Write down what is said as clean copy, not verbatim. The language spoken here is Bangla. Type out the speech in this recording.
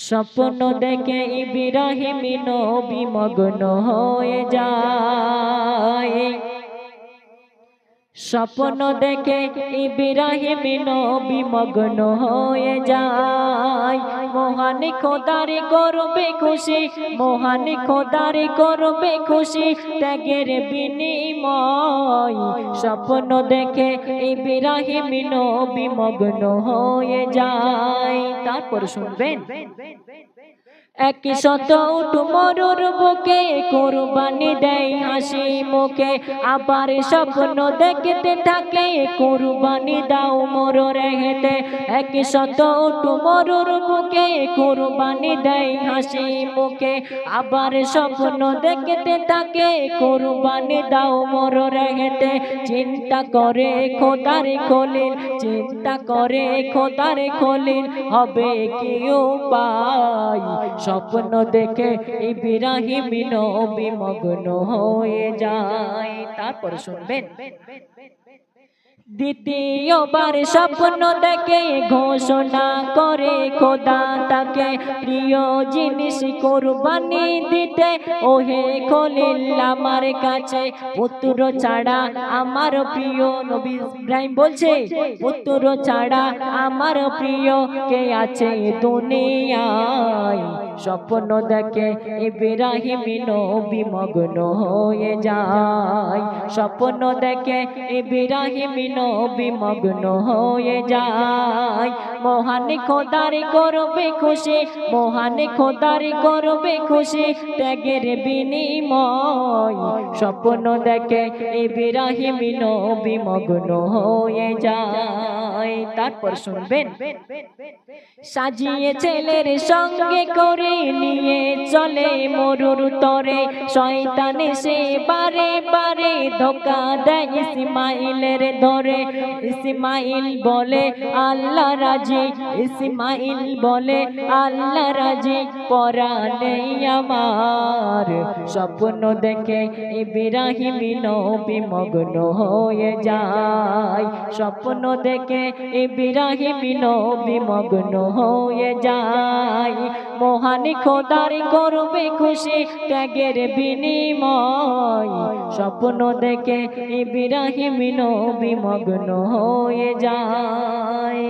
স্বপ্ন দেখে ইব্রাহিম নবী মগ্ন হয়ে যায়। স্বপ্ন দেখে ইব্রাহিম নবী মগ্ন হয়ে যায়। মহান খোদার করবে খুশি, মহান খোদার করবে খুশি, ত্যাগের বিনিময়। স্বপ্ন দেখে ইব্রাহিম নবী মগ্ন হয়ে যায়। তারপর শুনবেন, 100 উট মরুর বুকে কুরবানি দেয় হাসি মুখে, আবার স্বপ্ন দেখতে থাকে কুরবানি দাও মোর রেহেতে। 100 উট মরুর বুকে কুরবানি দেয় হাসি মুখে, আবার স্বপ্ন দেখতে থাকে কুরবানি দাও মোর রেহেতে। চিন্তা করে খোদার খলিল, চিন্তা করে খোদার খলিল, হবে কি উপায়। স্বপ্ন দেখে ইব্রাহিম নবী মগ্ন হয়ে যায়। তারপর শুনবেন, দ্বিতীয়বার স্বপ্ন দেখে ঘোষণা করে খোদা তাকে প্রিয় জিনিস কুরবানি দিতে। ওহে খলিল আমার কাছে পুত্র ছাড়া আমার প্রিয়, নবী ইব্রাহিম বলছে পুত্র ছাড়া আমার প্রিয় কে আছে দুনিয়ায়। স্বপ্ন দেখে ইব্রাহিম নবী মগ্ন হয়ে যায়। স্বপ্ন দেখে ইব্রাহিম নবী মগ্ন হয়ে যায়। মহান খোদার করবে খুশি, মহান খোদার করবে খুশি, ত্যাগের বিনিময়। স্বপ্ন দেখে ইব্রাহিম নবী মগ্ন হয়ে যায়। তারপর শুনবেন, সাজিয়ে ছেলের সঙ্গে করে নিয়ে চলে মরুর তরে, শয়তান সে বারে বারে ধোঁকা দেয় ইসমাইলের ধরে। ইসমাইল বলে আল্লাহ রাজি, ইসমাইল বলে আল্লাহ রাজি, পরা নেই আমার। স্বপ্ন দেখে ইব্রাহিম নবী মগ্ন হয়ে যায়। স্বপ্ন দেখে ইব্রাহিম নবী মগ্ন হয়ে যায়। মহান খোদার করবে খুশি, ত্যাগের বিনিময়। স্বপ্ন দেখে ইব্রাহিম নবী মগ্ন হয়ে যায়।